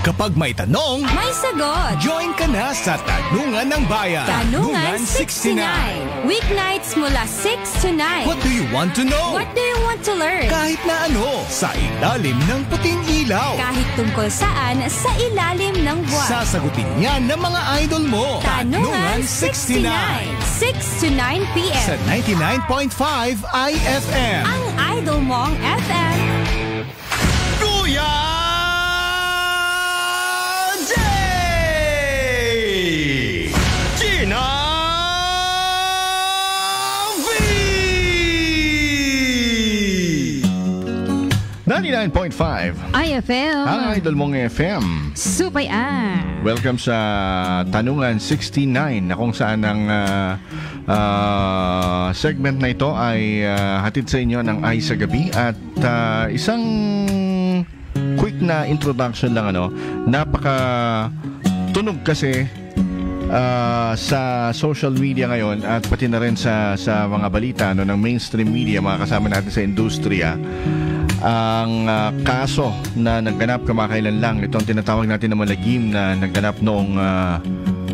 Kapag may tanong, may sagot. Join ka na sa Tanungan ng Bayan. Tanungan 69. Weeknights mula 6 to 9. What do you want to know? What do you want to learn? Kahit na ano, sa ilalim ng puting ilaw. Kahit tungkol saan, sa ilalim ng buwan. Sasagutin yan ng mga idol mo. Tanungan 69. 6 to 9 p.m. Sa 99.5 IFM. Ang idol mong FM. Kuya Jay! Gina V! 99.5 IFM. Ang idol mong FM. Supay Welcome sa Tanungan 69 na kung saan ang segment na ito ay hatid sa inyo ng Ay sa Gabi at isang quick na introduction lang napaka tunog kasi sa social media ngayon at pati na rin sa mga balita ng mainstream media, mga kasama natin sa industriya, ang kaso na nagganap kamakailan lang, itong tinatawag natin na malagim na nagganap noong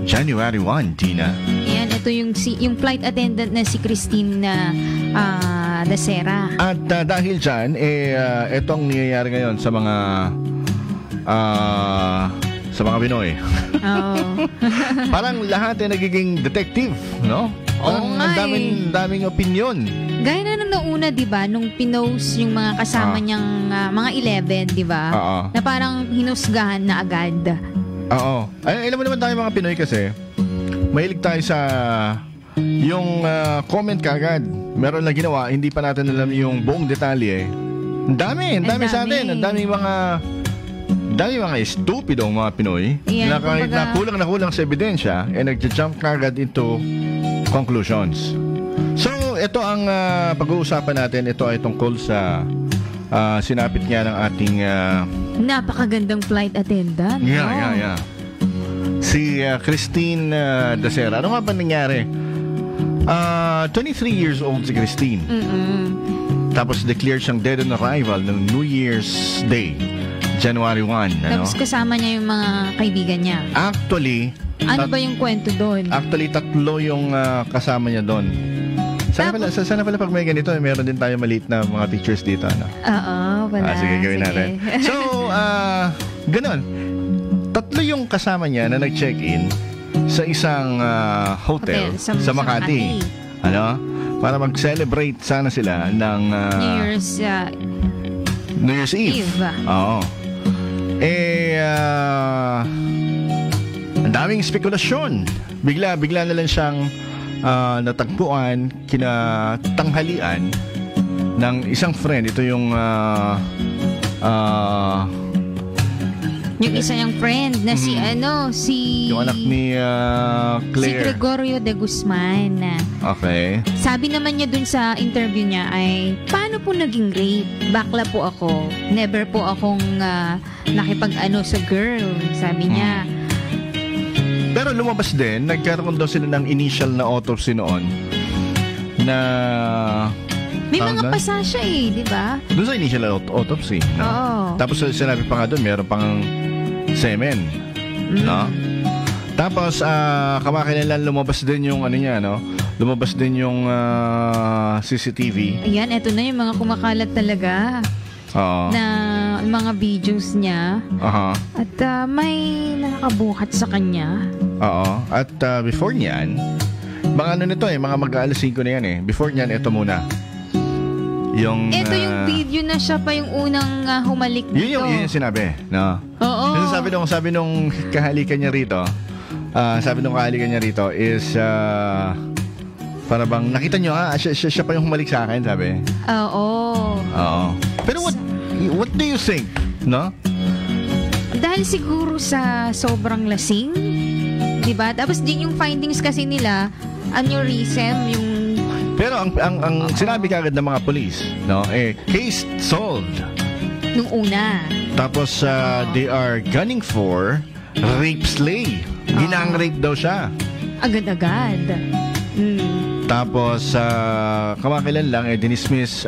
January 1, Tina. Yan, ito yung flight attendant na si Christine Dasera. At dahil dyan, itong nangyayari ngayon sa mga Pinoy. Parang lahat ay nagiging detective, no? Ang daming opinion. Gaya na nauna, di ba, nung pinost yung mga kasama niyang mga 11, di ba? Na parang hinusgahan na agad. Oo. Ay, alam mo naman tayo mga Pinoy kasi, mahilig tayo sa yung comment kagad. Meron lang ginawa, hindi pa natin alam yung buong detalye. Ang dami sa atin. Ang daming mga estupidong mga Pinoy na kahit nakulang sa ebidensya, nagja-jump kagad into conclusions. So, ito ang pag-uusapan natin. Ito ay tungkol sa sinapit nga ng ating napakagandang flight attendant. Yeah. Si Christine Dasera. Ano nga ba nangyari? 23 years old si Christine. Tapos declared siyang dead on arrival ng New Year's Day, January 1. Tapos kasama niya yung mga kaibigan niya. Actually, ano ba yung kwento doon? Actually, 3 yung kasama niya doon. Sana pala pag may ganito, meron din tayo maliit na mga pictures dito. Oo, pala. Sige, gawin natin. So, ganun. 3 yung kasama niya na nag-check-in sa isang hotel sa Makati. Para mag-celebrate sana sila ng New Year's Eve. Oo. Ang daming spekulasyon. Bigla na lang siyang natagpuan kinatanghalian ng isang friend. Ito yung yung isa niyang friend na yung anak ni Claire. Si Gregorio de Guzman. Okay. Sabi naman niya dun sa interview niya ay, paano po naging rape? Bakla po ako. Never po akong nakipag-ano sa girl. Sabi niya. Pero lumabas din, nagkaroon daw sila ng initial na autopsy noon na may mga pasasya di ba? Doon sa initial autopsy. Oo. Tapos sinabi pa nga doon, meron pang semen. No? Tapos kamakailan lumabas din yung lumabas din yung CCTV. Ayan, eto na yung mga kumakalat talaga. Na mga videos niya. At may nakakabuhat sa kanya. Oo. At before niyan, mga mga mag-aalas 5 na yan Before niyan, ito muna. Ito yung video na siya pa yung unang humalik dito. Yun yung sinabi, no? Oo. Kasi sabi nung kahalikan niya rito, is para bang nakita nyo siya pa yung humalik sa akin, sabi. Oo. Pero what do you think, no? Dahil siguro sa sobrang lasing, di ba? Tapos din yung findings kasi nila, aneurysm, yung pero ang sinabi kagad ng mga police, no, case solved. Nung una. Tapos they are gunning for rape slay. Ginang-rape daw siya. Agad-agad. Tapos, kamakailan lang, dinismiss,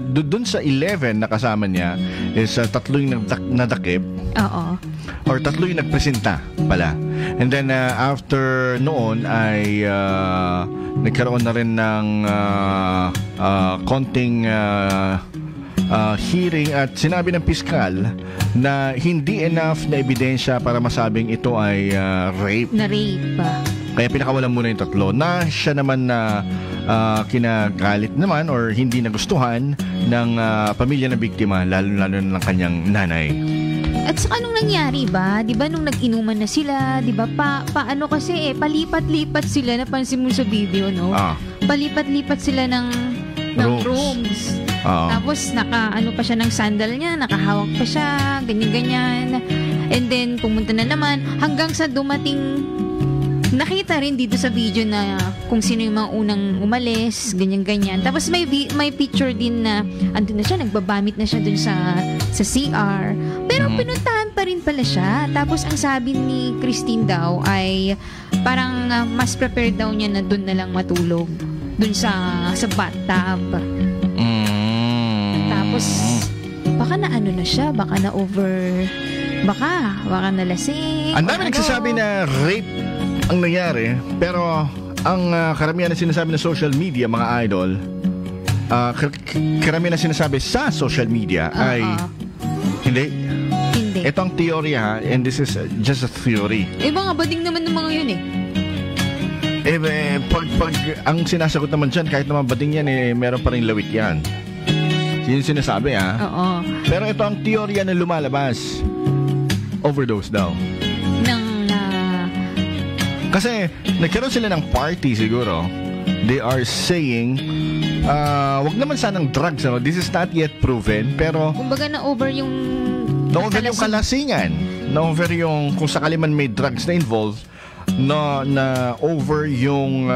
dun sa 11 na kasama niya is 3 yung nadakip. Oo. Or 3 yung nagpresenta pala. And then, after noon ay nagkaroon na rin ng konting hearing at sinabi ng piskal na hindi enough na ebidensya para masabing ito ay rape. Na rape. Kaya pinakawalan muna yung 3 na siya naman na kinagalit naman or hindi nagustuhan ng pamilya ng biktima, lalo-lalo na ng kanyang nanay. At sa anong nangyari ba? 'Di ba nung nag-inuman na sila, 'di ba? Paano kasi palipat-lipat sila, napansin mo sa video, no? Palipat-lipat sila ng rooms. Tapos naka-ano pa siya ng sandal niya, nakahawak pa siya, ganyan-ganyan. And then pumunta na naman hanggang sa dumating. Nakita rin dito sa video na kung sino yung mga unang umalis, ganyan-ganyan. Tapos may picture din na andun na siya, nagbabamit na siya dun sa CR. Pero pinuntahan pa rin pala siya. Tapos ang sabi ni Christine daw ay parang mas prepared daw niya na dun na lang matulog. Dun sa bathtub. Tapos baka na ano na siya, baka na over, baka nalasing. Ang dami nagsasabi na rape ang nangyari, pero ang karamihan na sinasabi ng social media, mga idol, karamihan na sinasabi sa social media ay hindi. Ito ang teorya, ha, and this is just a theory. Mga bading naman ng mga yun pag ang sinasagot naman dyan, kahit naman bading yan, meron pa rin lawit yan. Yun sinasabi, ha? Oo. Pero ito ang teorya na lumalabas. Overdose daw. Kasi nagkaroon sila ng party siguro. They are saying wag naman sanang drugs, no? This is not yet proven, pero kumbaga na-over yung kalasingan. Na-over yung kung sakali man may drugs na involved, na over yung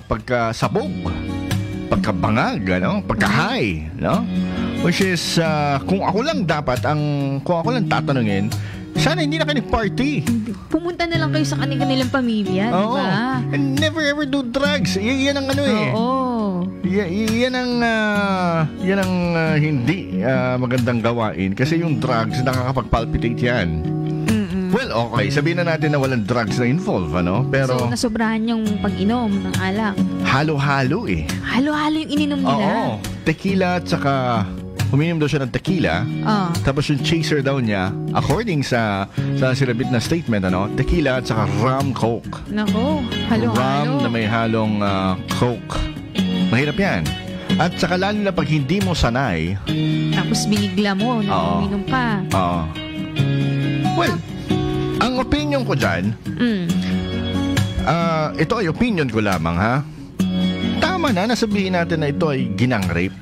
pagkasabog, pagkabangag, ano? Pagka-high, no? Which is kung ako lang tatanungin, sana hindi na kayo nag-party. Pumunta na lang kayo sa kanilang pamilya, di ba? And never ever do drugs. Yan ang ano Yan ang hindi magandang gawain. Kasi yung drugs, nakakapag-palpitate yan. Well, okay. Sabihin na natin na walang drugs na involve, ano? Pero so, nasobrahan yung pag-inom ng alak. Halo-halo Halo-halo yung ininom nila. Tequila at saka uminom daw siya ng tequila. Tapos yung chaser daw niya, according sa sinabit na statement, ano, tequila at saka rum coke. Nako, halo-halo. Rum na may halong coke. Mahirap yan. At saka lalo na pag hindi mo sanay. Tapos binigla mo na uminom ka. Well, ang opinion ko dyan, ito ay opinion ko lamang, ha? Tama na, nasabihin natin na ito ay ginang rape.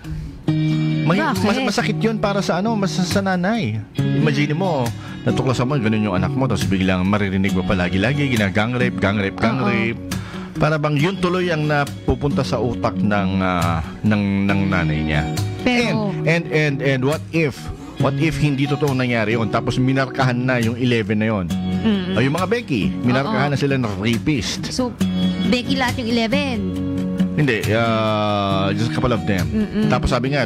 Masakit yun para sa sa nanay. Imagine mo, natuklasan mo, ganun yung anak mo, tapos biglang maririnig mo pa lagi-lagi, gang rape. Para bang yun tuloy ang napupunta sa utak ng nanay niya. Pero, and what if hindi totoo nangyari yun, tapos minarkahan na yung 11 na yun. O yung mga Becky, minarkahan na sila ng rapist. So, Becky lahat yung 11? Hindi, just a couple of them. Tapos sabi nga,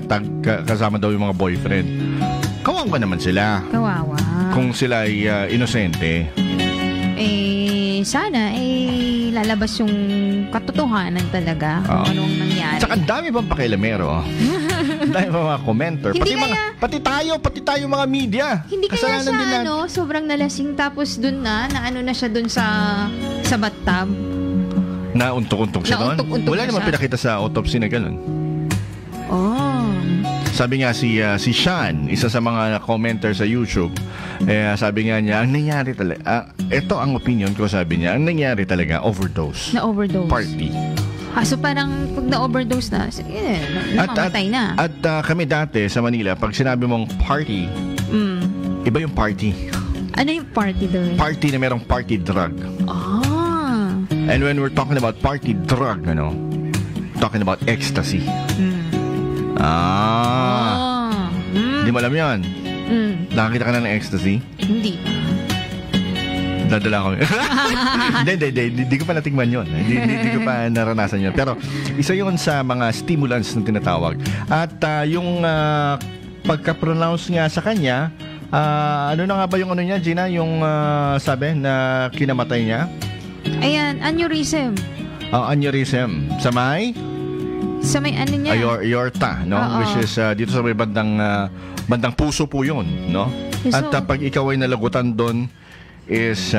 kasama daw yung mga boyfriend. Kawawa naman sila. Kawawa. Kung sila ay inosente. Sana lalabas yung katotohanan talaga kung anong nangyari. Tsaka dami pang pakialamero. Dami pa mga commenter. Pati tayo mga media. Hindi kaya siya sobrang nalasing tapos dun na siya dun sa bathtub. Nauntok-untok siya doon? Wala naman pinakita sa autopsy na gano'n. Sabi nga si Sean, isa sa mga commenter sa YouTube, sabi nga niya, ang nangyari talaga, ito ang opinion ko, sabi niya, ang nangyari talaga, overdose. Na-overdose. Party. So parang pag na-overdose na, namamatay na. At kami dati sa Manila, pag sinabi mong party, iba yung party. Ano yung party doon? Party na merong party drug. And when we're talking about party drug, talking about ecstasy. Hindi mo alam yan? Nakakita ka na ng ecstasy? Hindi. Dadala ko. Hindi ko pa natingman yun. Hindi ko pa naranasan yun. Pero isa yun sa mga stimulants na tinatawag. At yung pagka-pronounce nga sa kanya, ano na nga ba yung ano niya, Gina? Yung sabi na kinamatay niya? Ayan, aneurysm. Aneurysm. Sa may ano niya? Aorta, no? Which is dito sa may bandang puso po yun, no? At pag ikaw ay nalagutan doon is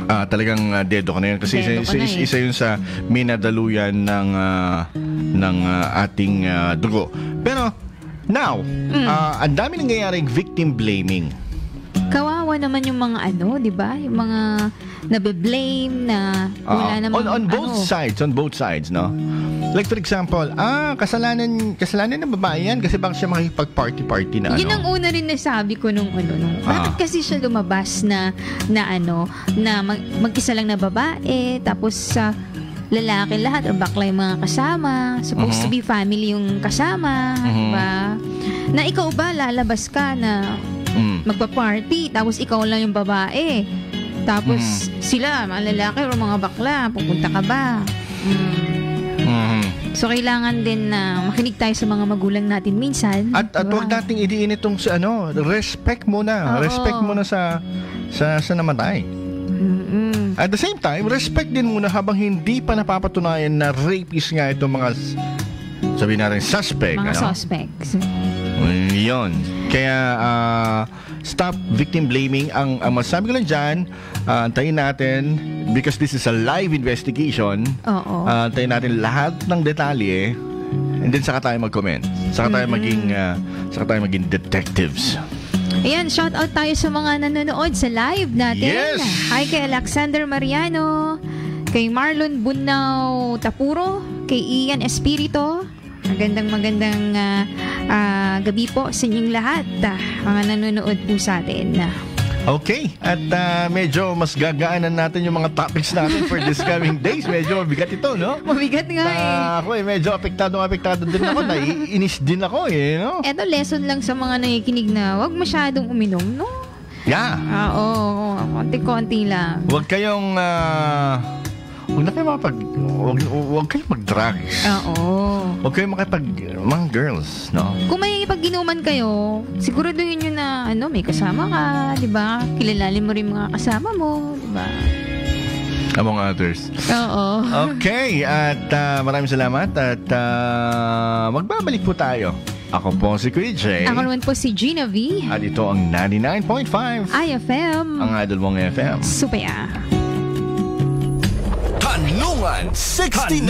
talagang dedo ka na yun. Kasi isa yun sa minadaluyan ng ating dugo. Pero, now, ang dami nangyayaring victim blaming. Kawawa naman yung mga di ba? Yung mga nabe-blame na wala naman on both sides, no? Like for example, kasalanan ng babae yan kasi bakit siya makikipag-party na Yun ang una rin nasabi ko nung bakit kasi siya lumabas na mag-isa lang na babae, tapos lalaki lahat or bakla yung mga kasama, supposed to be family yung kasama, diba? Na ikaw ba lalabas ka na magpa-party, tapos ikaw lang yung babae, tapos sila, mga lalaki o mga bakla, pupunta ka ba? So, kailangan din na makinig tayo sa mga magulang natin minsan. At huwag nating idiin itong sa respect muna. Respect muna sa namatay. At the same time, respect din muna habang hindi pa napapatunayan na rapist nga itong mga, sabihin natin, suspect. Mga suspects. Yun. Kaya, stop victim blaming. Ang masabi ko lang dyan, antayin natin, because this is a live investigation, antayin natin lahat ng detalye, and then saka tayo mag-comment. Saka tayo maging detectives. Ayan, shout out tayo sa mga nanonood sa live natin. Yes! Hi kay Alexander Mariano, kay Marlon Bunao Tapuro, kay Ian Espirito. Magandang gabi po sa inyong lahat, mga nanonood po sa atin. Okay, at medyo mas gagaanan natin yung mga topics natin for this coming days. Medyo mabigat ito, no? Mabigat nga Ako medyo apektado din ako. Naiinis din ako, no? Eto, lesson lang sa mga nakikinig na huwag masyadong uminom, no? Yeah. Oo, konti-konti lang. Huwag kayong huwag kayong mag-drugs. Huwag kayong mga girls, no? Kung may pag-inuman kayo, siguraduhin nyo na, may kasama ka, di ba? Kilalalin mo rin mga kasama mo, di ba? Among others. Oo. Okay, at maraming salamat at magbabalik po tayo. Ako po si Kuya Jay. Ako naman po si Gina V. At ito ang 99.5 IFM. Ang Idol mong FM. Supaya. Tanungan 69.